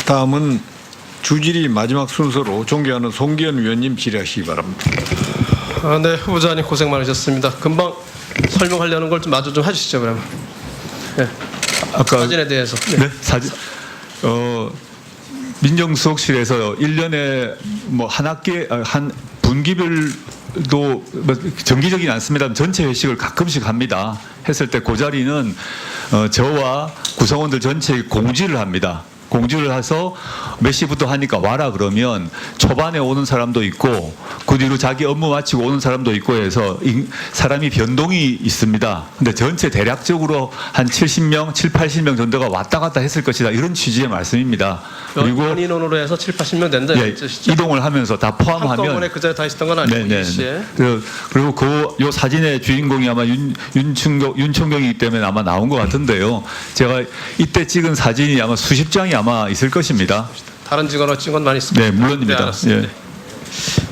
다음은 주질의 마지막 순서로 존경하는 송기현 위원님 질의하시기 바랍니다. 네, 후보자님 고생 많으셨습니다. 금방 설명하려는 걸 좀 마저 좀 해주시죠, 그러면. 네. 아까 사진에 대해서. 네, 사진. 민정수석실에서 1년에 뭐 한 학기 한 분기별도 뭐 정기적이지 않습니다. 전체 회식을 가끔씩 합니다. 했을 때 그 자리는 저와 구성원들 전체에 공지를 합니다. 공지를 해서 몇 시부터 하니까 와라 그러면 초반에 오는 사람도 있고 그 뒤로 자기 업무 마치고 오는 사람도 있고 해서 사람이 변동이 있습니다. 근데 전체 대략적으로 한 70명, 7, 80명 정도가 왔다 갔다 했을 것이다. 이런 취지의 말씀입니다. 그리고 인원으로 해서 7, 80명 된다. 예, 이동을 하면서 다 포함하면 한꺼번에 그 자리에 다 있었던 건 아니고 네네. 일시에. 그리고 요 사진의 주인공이 아마 윤총경이기 때문에 아마 나온 것 같은데요. 제가 이때 찍은 사진이 아마 수십 장이 아마 있을 것입니다. 다른 직원으로 찍은 건 많이 있습니다. 네, 물론입니다. 알았습니다. 예.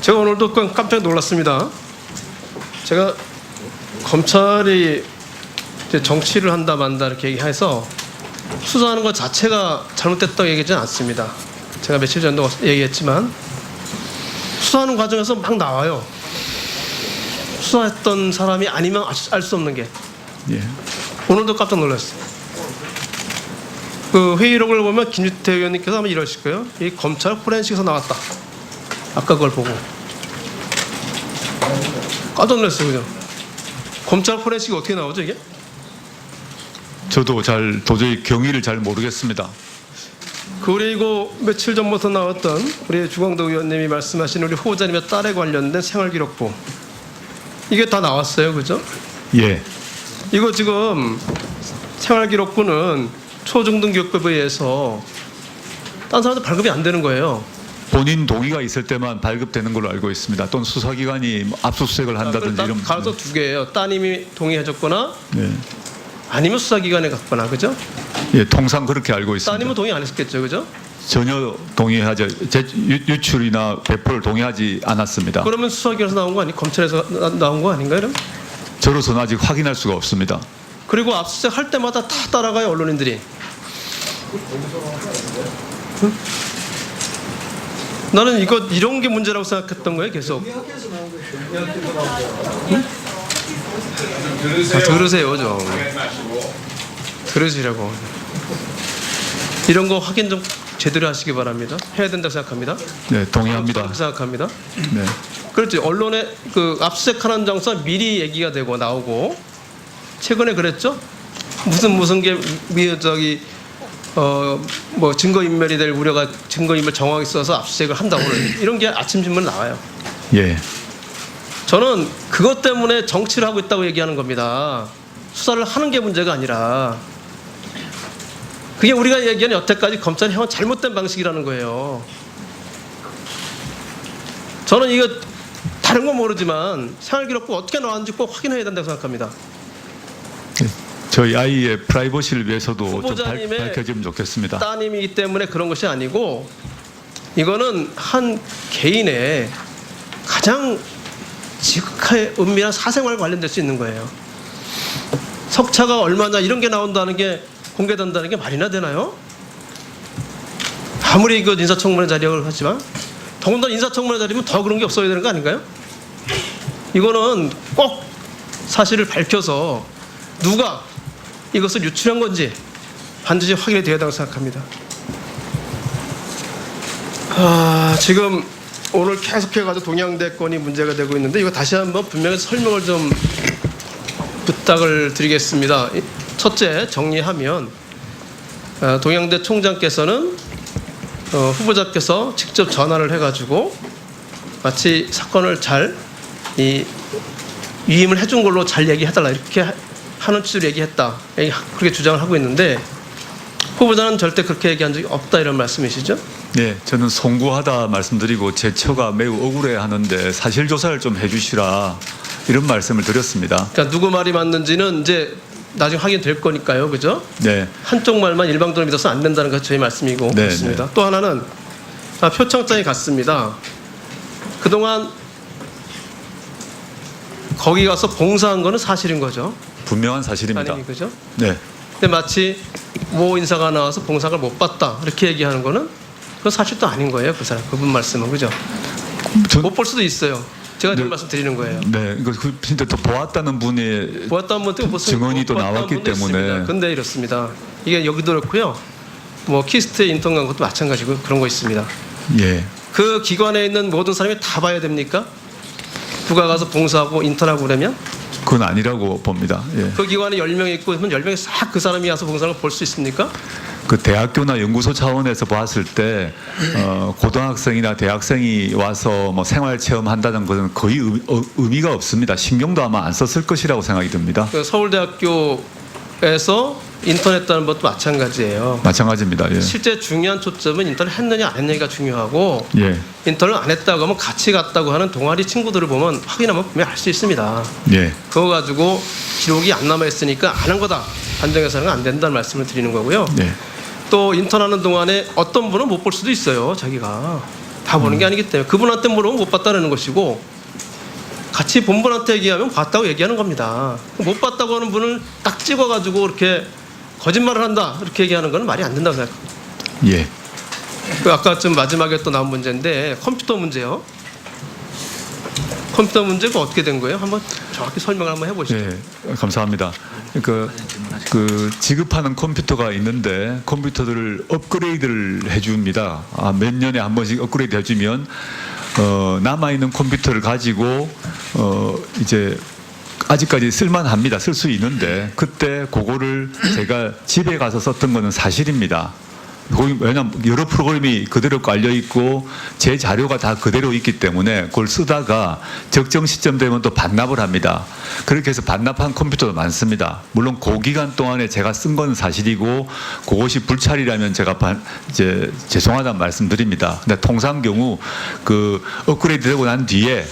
제가 오늘도 깜짝 놀랐습니다. 제가 검찰이 이제 정치를 한다 만다 이렇게 얘기해서 수사하는 것 자체가 잘못됐다고 얘기하지는 않습니다. 제가 며칠 전도 얘기했지만 수사하는 과정에서 막 나와요. 수사했던 사람이 아니면 알 수 없는 게. 예. 오늘도 깜짝 놀랐어요. 그 회의록을 보면 김유태 의원님께서 아마 이러실 거예요. 이 검찰 포렌식에서 나왔다. 아까 그걸 보고 깜짝 놀랐어요. 그죠? 검찰 포렌식이 어떻게 나오죠 이게? 저도 도저히 경위를 잘 모르겠습니다. 그리고 며칠 전부터 나왔던 우리 주광덕 의원님이 말씀하신 우리 후보자님의 딸에 관련된 생활기록부 이게 다 나왔어요. 그죠? 예. 이거 지금 생활기록부는 초중등교육법에 의해서 딴 사람한테 발급이 안 되는 거예요. 본인 동의가 있을 때만 발급되는 걸로 알고 있습니다. 또는 수사기관이 뭐 압수수색을 한다든지 이런. 가서 두 개예요. 따님이 동의해줬거나 네. 아니면 수사기관에 갔거나. 그죠? 예, 통상 그렇게 알고 있습니다. 따님은 동의 안 했었겠죠. 그죠? 전혀 동의하지 유출이나 배포를 동의하지 않았습니다. 그러면 수사기관에서 나온 거 아니? 검찰에서 나온 거 아닌가요? 그럼? 저로서는 아직 확인할 수가 없습니다. 그리고 압수수색 할 때마다 다 따라가요. 언론인들이. 응? 나는 이런 게 문제라고 생각했던 거예요. 계속. 응? 들으세요 좀. 들으시라고. 이런 거 확인 좀 제대로 하시기 바랍니다. 해야 된다고 생각합니다. 네, 동의합니다. 그렇게 생각합니다. 네. 그렇지. 언론에 그 압수수색하는 장소 미리 얘기가 되고 나오고 최근에 그랬죠. 무슨 게 뭐 증거인멸이 될 우려가 증거인멸 정황이 있어서 압수수색을 한다고 이런 게 아침 신문에 나와요. 예. 저는 그것 때문에 정치를 하고 있다고 얘기하는 겁니다. 수사를 하는 게 문제가 아니라 그게 우리가 얘기하는 여태까지 검찰이 해온 잘못된 방식이라는 거예요. 저는 이거 다른 건 모르지만 생활기록부 어떻게 나왔는지 꼭 확인해야 된다고 생각합니다. 저희 아이의 프라이버시를 위해서도 좀 후보자님의 밝혀지면 좋겠습니다. 따님이기 때문에 그런 것이 아니고 이거는 한 개인의 가장 지극하게 은밀한 사생활과 관련될 수 있는 거예요. 석차가 얼마냐 이런 게 나온다는 게 공개된다는 게 말이나 되나요? 아무리 그 인사청문회 자리라고 하지만 더군다나 인사청문회 자리면 더 그런 게 없어야 되는 거 아닌가요? 이거는 꼭 사실을 밝혀서 누가 이것을 유출한 건지 반드시 확인이 되어야 한다고 생각합니다. 지금 오늘 계속해가지고 동양대 건이 문제가 되고 있는데 이거 다시 한번 분명히 설명을 좀 부탁을 드리겠습니다. 첫째 정리하면 동양대 총장께서는 후보자께서 직접 전화를 해가지고 마치 사건을 잘 위임을 해준 걸로 잘 얘기해달라 이렇게 하는 취지로 얘기했다. 그렇게 주장을 하고 있는데 후보자는 절대 그렇게 얘기한 적이 없다 이런 말씀이시죠? 네, 저는 송구하다 말씀드리고 제 처가 매우 억울해하는데 사실 조사를 좀 해주시라 이런 말씀을 드렸습니다. 그러니까 누구 말이 맞는지는 이제 나중에 확인될 거니까요, 그죠? 네. 한쪽 말만 일방적으로 믿어서 안 된다는 것이 저희 말씀이고 네, 그렇습니다. 네. 또 하나는 표창장이 갔습니다. 그동안 거기 가서 봉사한 거는 사실인 거죠? 분명한 사실입니다. 아니 그죠? 네. 근데 마치 모 인사가 나와서 봉사를 못 받다 이렇게 얘기하는 거는 그건 사실 또 아닌 거예요. 그 사람 그분 말씀은 그죠? 못 볼 수도 있어요. 제가 이런 말씀 드리는 거예요. 네, 이거 진짜 또 보았다는 분의 보았다는 분도 못 증언이 또 보았다는 나왔기 분도 때문에. 있습니다. 근데 이렇습니다. 이게 여기도 그렇고요. 뭐 키스트 인턴 간 것도 마찬가지고 그런 거 있습니다. 예, 그 기관에 있는 모든 사람이 다 봐야 됩니까? 누가 가서 봉사하고 인턴하고 그러면 그건 아니라고 봅니다. 예. 그 기관에 10명 있고 그러면 10명이 싹 그 사람이 와서 봉사하는 걸 볼 수 있습니까? 그 대학교나 연구소 차원에서 봤을 때 고등학생이나 대학생이 와서 뭐 생활 체험한다는 것은 거의 의미가 없습니다. 신경도 아마 안 썼을 것이라고 생각이 듭니다. 그 서울대학교에서 인턴했다는 것도 마찬가지예요. 마찬가지입니다. 예. 실제 중요한 초점은 인턴을 했느냐 안 했느냐가 중요하고 예. 인턴을 안 했다고 하면 같이 갔다고 하는 동아리 친구들을 보면 확인하면 분명히 알 수 있습니다. 예. 그거 가지고 기록이 안 남아있으니까 안 한 거다. 판정해서는 안 된다는 말씀을 드리는 거고요. 예. 또 인턴하는 동안에 어떤 분은 못 볼 수도 있어요. 자기가 다 보는 게 아니기 때문에 그분한테 물으면 못 봤다는 것이고 같이 본 분한테 얘기하면 봤다고 얘기하는 겁니다. 못 봤다고 하는 분을 딱 찍어가지고 이렇게 거짓말을 한다 이렇게 얘기하는 건 말이 안 된다고 생각합니다. 예. 그 아까 좀 마지막에 또 나온 문제인데 컴퓨터 문제요. 컴퓨터 문제가 어떻게 된 거예요? 한번 정확히 설명을 한번 해보시죠. 예, 감사합니다. 그 지급하는 컴퓨터가 있는데 컴퓨터들을 업그레이드를 해줍니다. 몇 년에 한 번씩 업그레이드 해주면 남아 있는 컴퓨터를 가지고 이제 아직까지 쓸만합니다. 쓸 수 있는데 그때 그거를 제가 집에 가서 썼던 거는 사실입니다. 왜냐하면 여러 프로그램이 그대로 깔려 있고 제 자료가 다 그대로 있기 때문에 그걸 쓰다가 적정 시점 되면 또 반납을 합니다. 그렇게 해서 반납한 컴퓨터도 많습니다. 물론 그 기간 동안에 제가 쓴 건 사실이고 그것이 불찰이라면 제가 이제 죄송하다는 말씀드립니다. 근데 통상 경우 그 업그레이드 되고 난 뒤에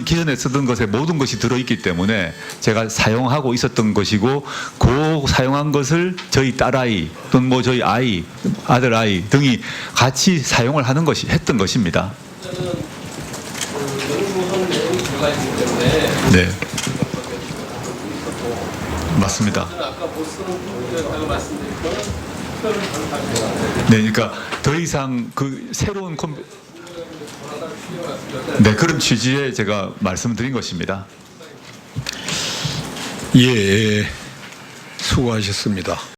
기존에 쓰던 것에 모든 것이 들어있기 때문에 제가 사용하고 있었던 것이고 그 사용한 것을 저희 딸아이 또는 뭐 저희 아이, 아들 아이 등이 같이 사용을 하는 것이 했던 것입니다. 연구하는 내용이 들어가 있기 때문에 네, 맞습니다. 아까 못 쓰는 부분이라고 말씀드렸고 네, 그러니까 더 이상 그 새로운 네, 그런 취지에 제가 말씀드린 것입니다. 예, 수고하셨습니다.